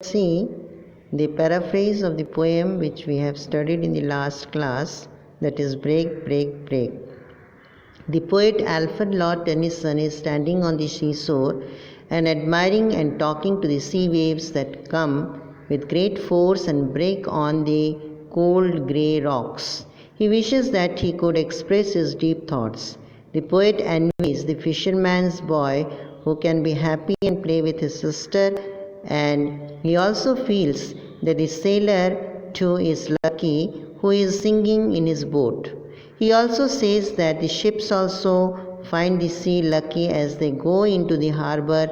see the paraphrase of the poem which we have studied in the last class, that is Break, Break, Break. The poet Alfred Lord Tennyson is standing on the seashore and admiring and talking to the sea waves that come with great force and break on the cold grey rocks. He wishes that he could express his deep thoughts. The poet envies the fisherman's boy who can be happy and play with his sister, and he also feels that the sailor too is lucky who is singing in his boat. He also says that the ships also find the sea lucky as they go into the harbor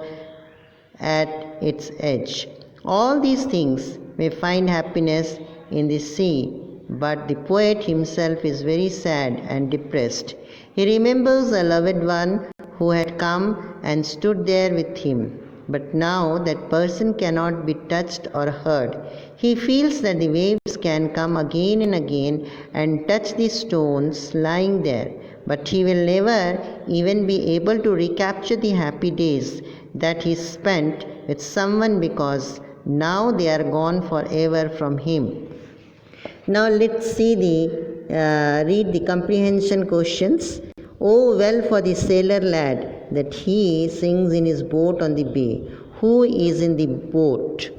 at its edge. All these things may find happiness in the sea, but the poet himself is very sad and depressed. He remembers a loved one who had come and stood there with him. But now that person cannot be touched or heard. He feels that the waves can come again and again and touch the stones lying there, but he will never even be able to recapture the happy days that he spent with someone because now they are gone forever from him. Now let's see read the comprehension questions. Oh, well for the sailor lad that he sings in his boat on the bay. Who is in the boat?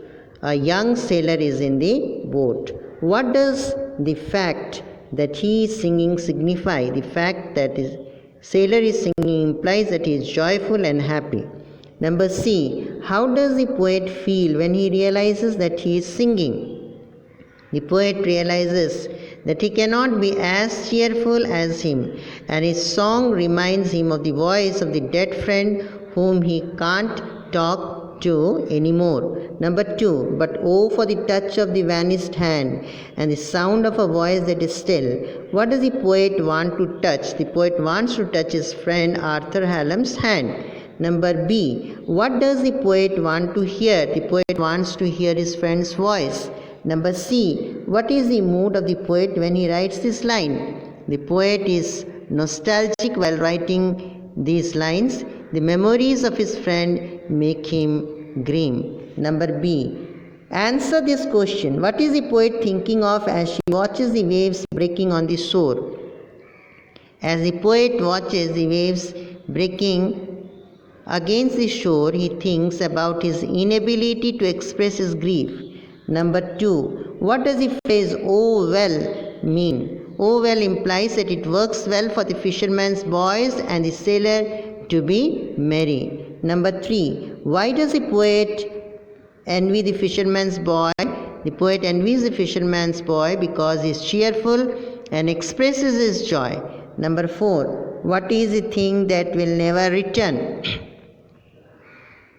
A young sailor is in the boat. What does the fact that he is singing signify? The fact that the sailor is singing implies that he is joyful and happy. Number C. How does the poet feel when he realizes that he is singing? The poet realizes that he cannot be as cheerful as him, and his song reminds him of the voice of the dead friend whom he can't talk to anymore. Number 2. But oh, for the touch of the vanished hand and the sound of a voice that is still. What does the poet want to touch? The poet wants to touch his friend Arthur Hallam's hand. Number B. What does the poet want to hear? The poet wants to hear his friend's voice. Number C. What is the mood of the poet when he writes this line? The poet is nostalgic while writing these lines. The memories of his friend make him grim. Number B. Answer this question. What is the poet thinking of as she watches the waves breaking on the shore? As the poet watches the waves breaking against the shore, he thinks about his inability to express his grief. Number 2. What does the phrase "oh well" mean? "Oh well" implies that it works well for the fisherman's boys and the sailor to be merry. Number 3. Why does the poet envy the fisherman's boy? The poet envies the fisherman's boy because he is cheerful and expresses his joy. Number 4. What is the thing that will never return?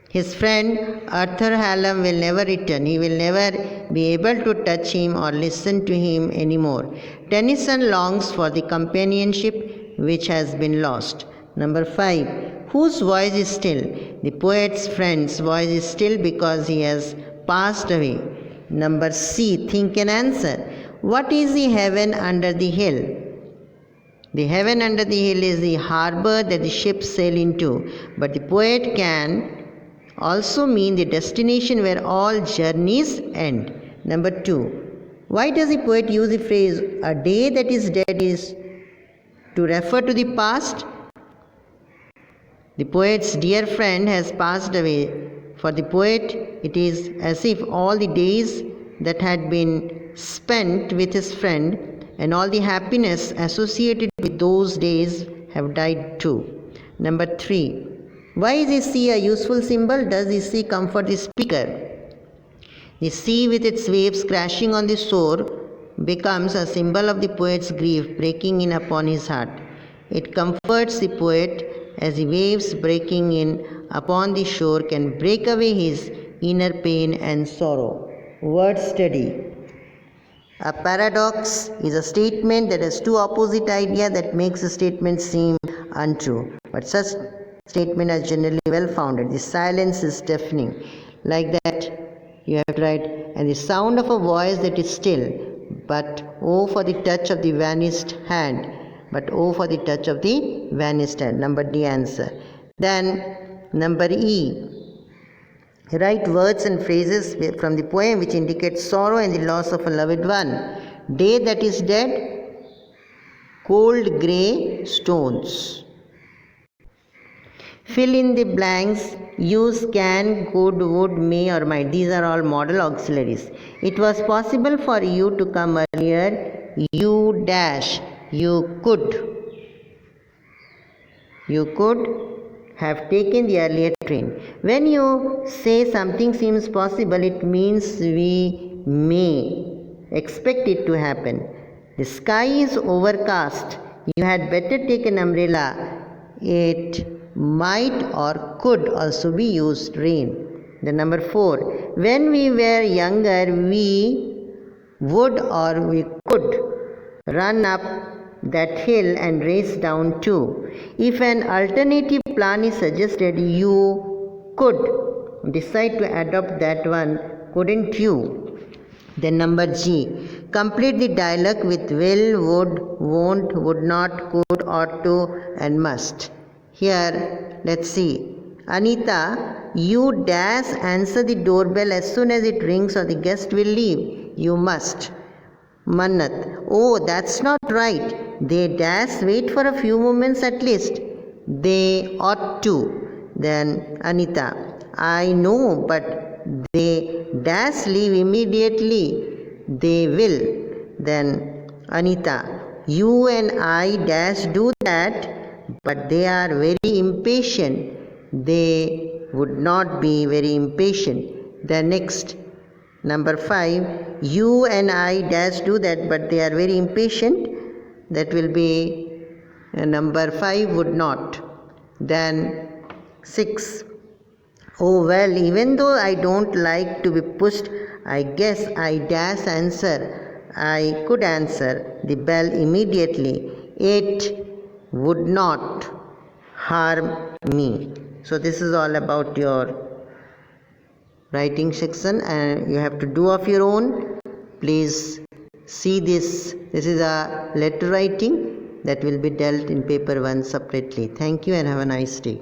His friend Arthur Hallam will never return. He will never be able to touch him or listen to him anymore. Tennyson longs for the companionship which has been lost. Number 5. Whose voice is still? The poet's friend's voice is still because he has passed away. Number C. Think and answer. What is the heaven under the hill? The heaven under the hill is the harbor that the ships sail into, but the poet can also mean the destination where all journeys end. Number 2. Why does the poet use the phrase "a day that is dead" is to refer to the past? The poet's dear friend has passed away. For the poet, it is as if all the days that had been spent with his friend and all the happiness associated with those days have died too. Number 3. Why is the sea a useful symbol? Does the sea comfort the speaker? The sea with its waves crashing on the shore becomes a symbol of the poet's grief breaking in upon his heart. It comforts the poet as the waves breaking in upon the shore can break away his inner pain and sorrow. Word study. A paradox is a statement that has two opposite ideas that makes a statement seem untrue. But such statements are generally well founded. The silence is deafening. Like that, you have to write, and the sound of a voice that is still, but oh for the touch of the vanished hand. But oh for the touch of the vanished hand. Number D answer. Then number E. Write words and phrases from the poem which indicate sorrow and the loss of a loved one. Day that is dead, cold grey stones. Fill in the blanks. Use can, could, would, may or might. These are all modal auxiliaries. It was possible for you to come earlier. You dash. You could. You could have taken the earlier train. When you say something seems possible, it means we may expect it to happen. The sky is overcast. You had better take an umbrella. It might or could also be used rain. The number 4. When we were younger, we would or we could run up that hill and race down too. If an alternative plan is suggested, you could decide to adopt that one, couldn't you? Then number G. Complete the dialogue with will, would, won't, would not, could, ought to and must. Here, let's see. Anita, you dash answer the doorbell as soon as it rings or the guest will leave. You must. Mannat, oh, that's not right. They dash wait for a few moments at least. They ought to. Then Anita, I know, but they dash leave immediately. They will. Then Anita, you and I dash do that, but they are very impatient. They would not be very impatient. The next, number 5, you and I dash do that, but they are very impatient. That will be number 5, would not. Then 6, oh well, even though I don't like to be pushed, I guess I dash answer. I could answer the bell immediately. It would not harm me. So this is all about your writing section, and you have to do of your own. Please see this. This is a letter writing that will be dealt in paper 1 separately. Thank you and have a nice day.